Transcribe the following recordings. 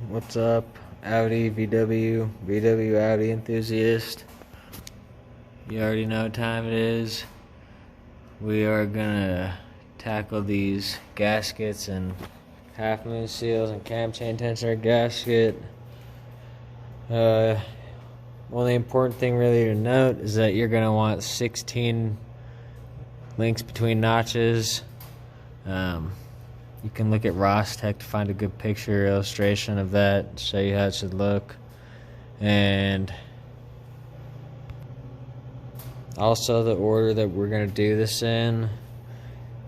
What's up, Audi, VW Audi enthusiast? You already know what time it is. We are gonna tackle these gaskets and half moon seals and cam chain tensioner gasket. Only important thing really to note is that you're gonna want 16 links between notches. You can look at Ross Tech to find a good picture illustration of that, show you how it should look. And also the order that we're going to do this in,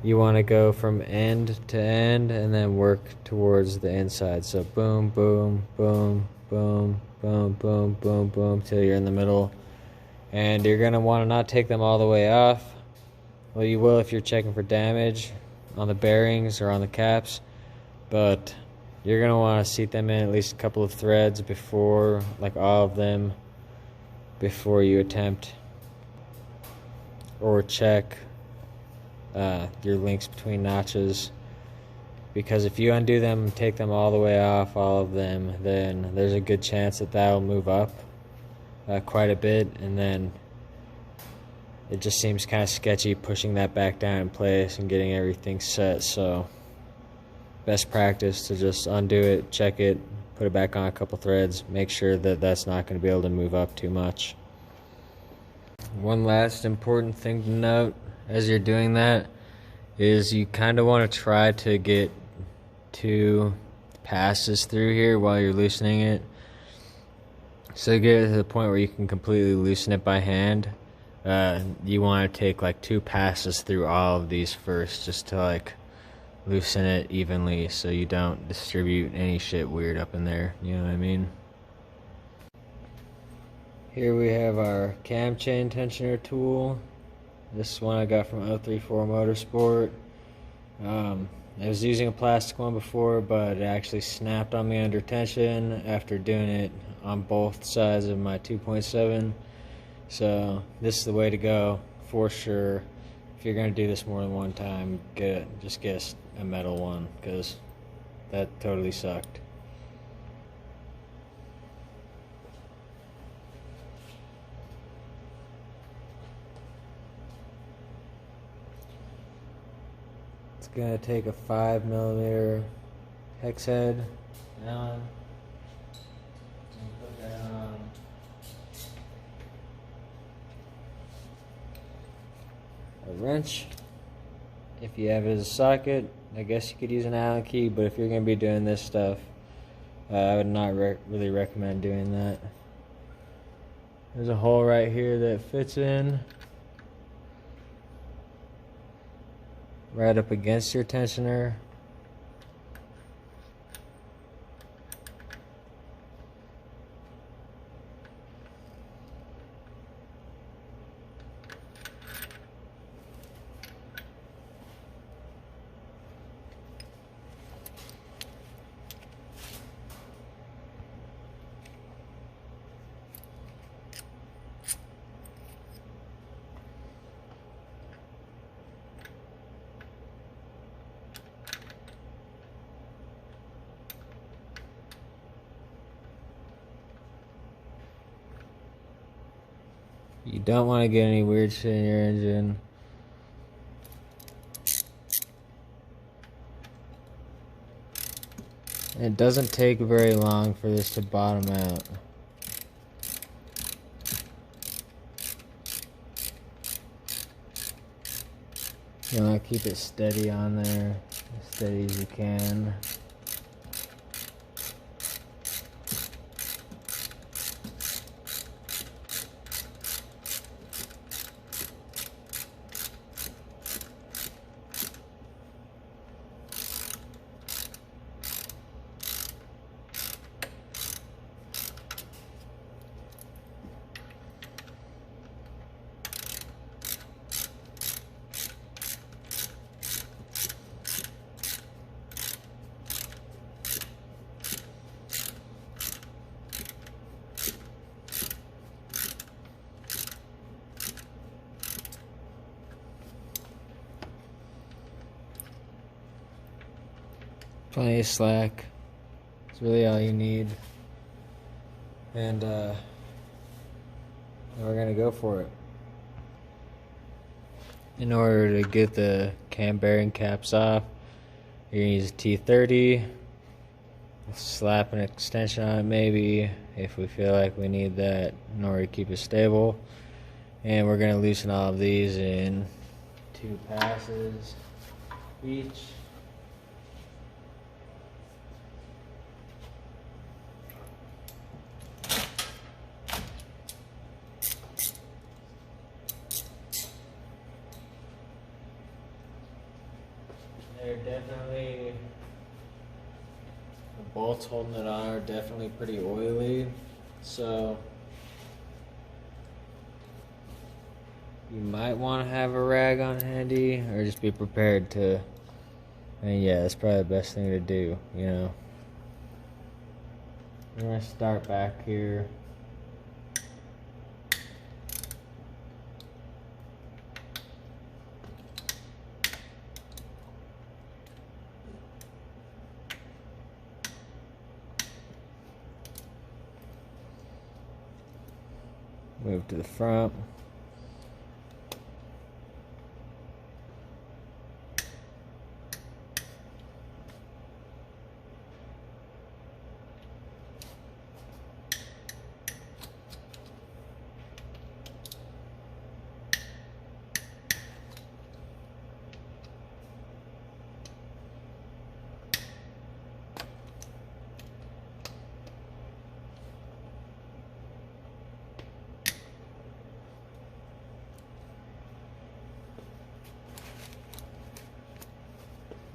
you want to go from end to end and then work towards the inside. So boom, boom, boom, boom, boom, boom, boom, boom, till you're in the middle. And you're going to want to not take them all the way off. Well, you will if you're checking for damage on the bearings or on the caps, but you're going to want to seat them in at least a couple of threads before, like all of them, before you attempt or check your links between notches, because if you undo them and take them all the way off, all of them, then there's a good chance that will move up quite a bit, and then it just seems kind of sketchy pushing that back down in place and getting everything set. So best practice to just undo it, check it, put it back on a couple threads, make sure that that's not going to be able to move up too much. One last important thing to note as you're doing that is you kind of want to try to get 2 passes through here while you're loosening it, so get it to the point where you can completely loosen it by hand. You want to take like 2 passes through all of these first, just to like loosen it evenly so you don't distribute any shit weird up in there, you know what I mean? Here we have our cam chain tensioner tool. This one I got from 034 Motorsport. I was using a plastic one before, but it actually snapped on me under tension after doing it on both sides of my 2.7. So this is the way to go for sure. If you're gonna do this more than one time, just get a metal one, because that totally sucked. It's gonna take a 5mm hex head Allen. Put that on. A wrench. If you have it as a socket, I guess you could use an Allen key, but if you're going to be doing this stuff, I would not really recommend doing that. There's a hole right here that fits in right up against your tensioner. You don't want to get any weird shit in your engine. And it doesn't take very long for this to bottom out. You want to keep it steady on there, as steady as you can. Plenty of slack. It's It's really all you need. And we're gonna go for it. In order to get the cam bearing caps off, you're gonna use a T30. Slap an extension on it maybe if we feel like we need that in order to keep it stable. And we're gonna loosen all of these in 2 passes each. They're definitely, the bolts holding it on are definitely pretty oily, so you might want to have a rag on handy, or just be prepared to. And yeah, that's probably the best thing to do, you know. We're gonna start back here. Move to the front.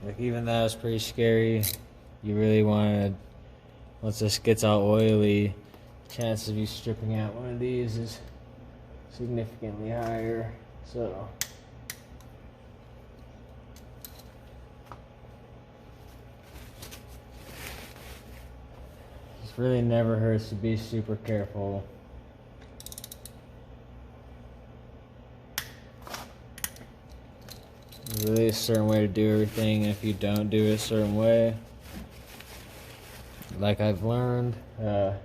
Like, even that was pretty scary. You really want to, once this gets all oily, chances of you stripping out one of these is significantly higher. So it really never hurts to be super careful. There's really a certain way to do everything, and if you don't do it a certain way, like I've learned, there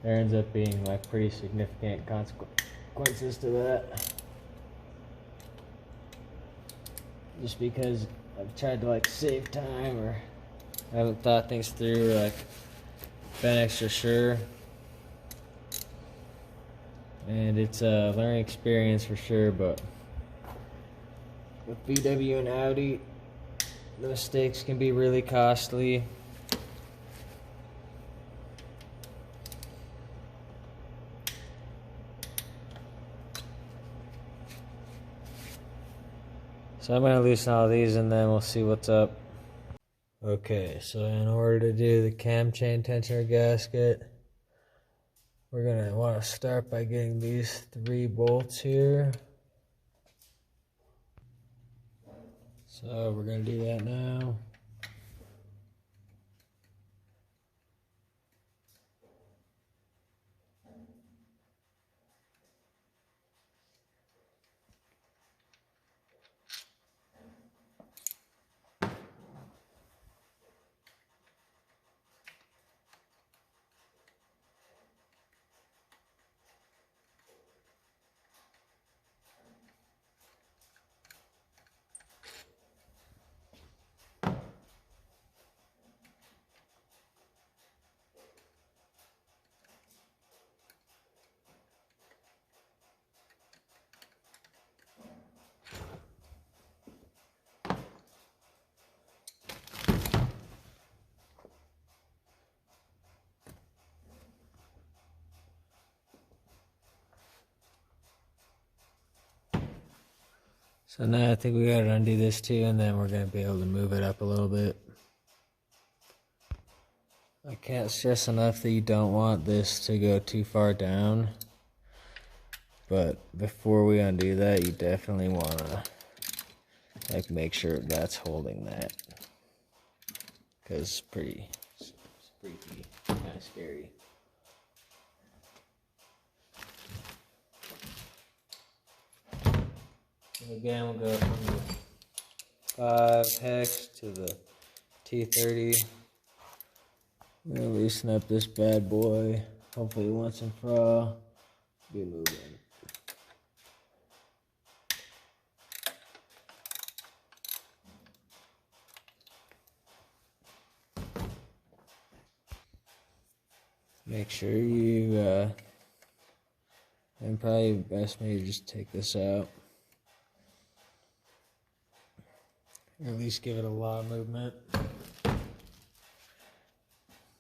ends up being like pretty significant consequences to that. Just because I've tried to like save time, or I haven't thought things through, or like been extra sure. And it's a learning experience for sure, but with VW and Audi, the mistakes can be really costly. So I'm going to loosen all these and then we'll see what's up. Okay, so in order to do the cam chain tensioner gasket, we're going to want to start by getting these 3 bolts here. So we're going to do that now. So now I think we gotta undo this too, and then we're gonna be able to move it up a little bit. I can't stress enough that you don't want this to go too far down. But before we undo that, you definitely wanna like make sure that's holding that. Cause it's pretty freaky, kinda scary. And again, we'll go from the 5 hex to the T30. We're gonna loosen up this bad boy. Hopefully once and for all, be moving. Make sure you, and probably best maybe just take this out. Or at least give it a lot of movement.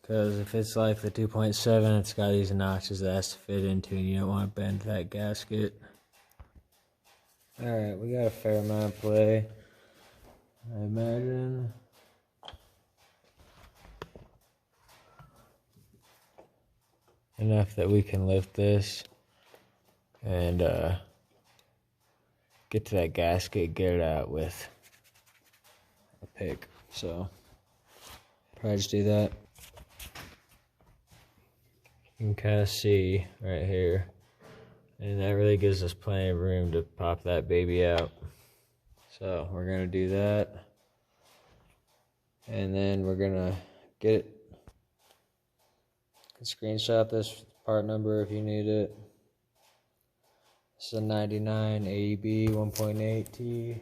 Because if it's like the 2.7, it's got these notches that it has to fit into, and you don't want to bend that gasket. Alright, we got a fair amount of play, I imagine. Enough that we can lift this and get to that gasket, get it out with a pick. So, probably just do that. You can kind of see right here, and that really gives us plenty of room to pop that baby out. So we're gonna do that, and then we're gonna get it. You can screenshot this part number if you need it. This is a 99 AEB 1.8T.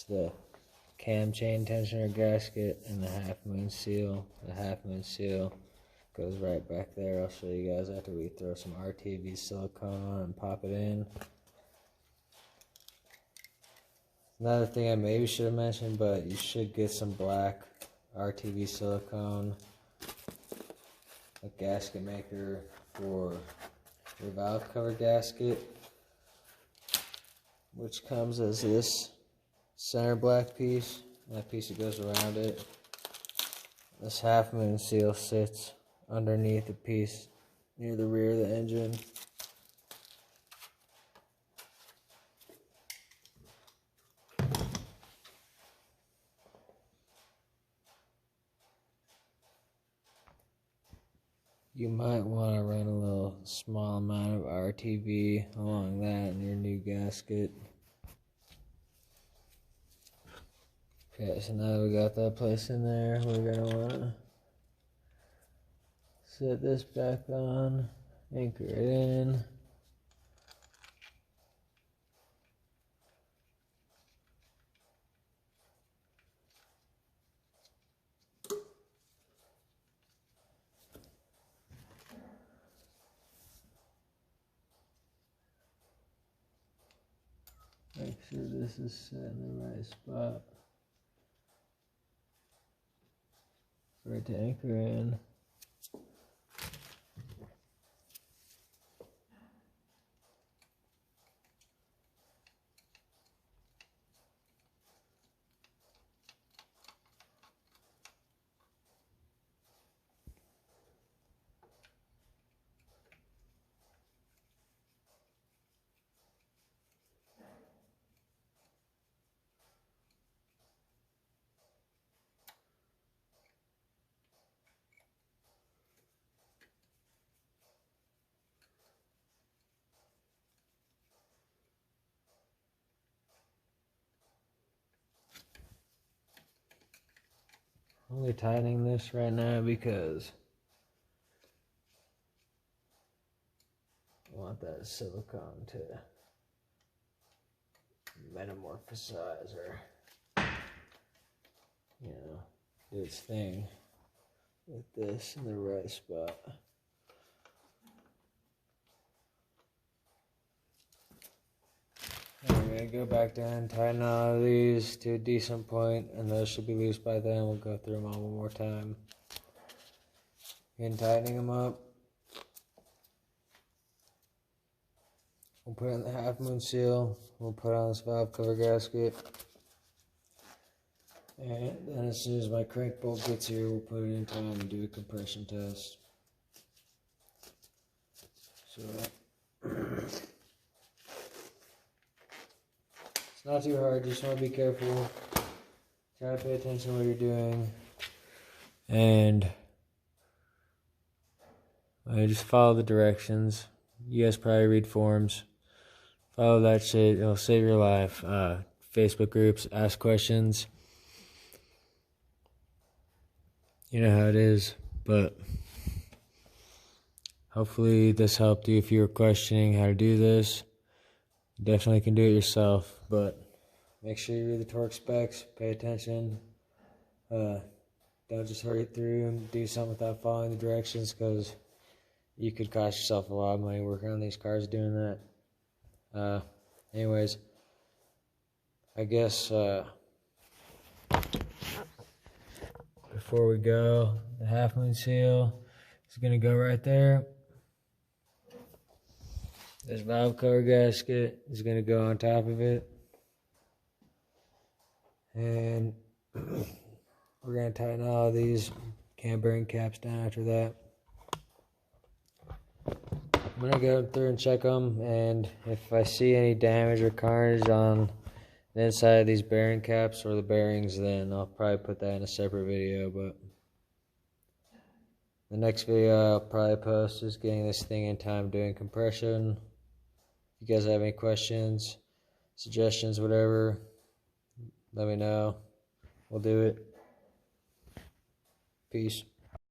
The cam chain tensioner gasket and the half moon seal. The half moon seal goes right back there. I'll show you guys after we throw some RTV silicone on and pop it in. Another thing I maybe should have mentioned, but you should get some black RTV silicone, a gasket maker for your valve cover gasket, which comes as this center black piece, and that piece that goes around it. This half moon seal sits underneath the piece near the rear of the engine. You might want to run a little small amount of RTV along that in your new gasket. Okay, so now that we got that place in there, we're gonna wanna set this back on, anchor it in. Make sure this is set in the right spot for it to anchor in. Only tightening this right now because I want that silicone to metamorphosize or, you know, do its thing with this in the right spot. I'm going to go back down, tighten all of these to a decent point, and those should be loose by then. We'll go through them all one more time. Again, tightening them up. We'll put in the half moon seal. We'll put on this valve cover gasket. And then as soon as my crank bolt gets here, we'll put it in time and do a compression test. So it's not too hard, just want to be careful. Try to pay attention to what you're doing. And just follow the directions. You guys probably read forums. Follow that shit. It'll save your life. Facebook groups, ask questions. You know how it is. But hopefully this helped you if you were questioning how to do this. You definitely can do it yourself. But make sure you read the torque specs. Pay attention. Don't just hurry through and do something without following the directions, because you could cost yourself a lot of money working on these cars doing that. Anyways, I guess before we go, the half moon seal is going to go right there. This valve cover gasket is going to go on top of it. And we're going to tighten all of these cam bearing caps down after that. I'm going to go through and check them, and if I see any damage or carnage on the inside of these bearing caps or the bearings, then I'll probably put that in a separate video. But the next video I'll probably post is getting this thing in time doing compression. If you guys have any questions, suggestions, whatever, let me know. We'll do it. Peace.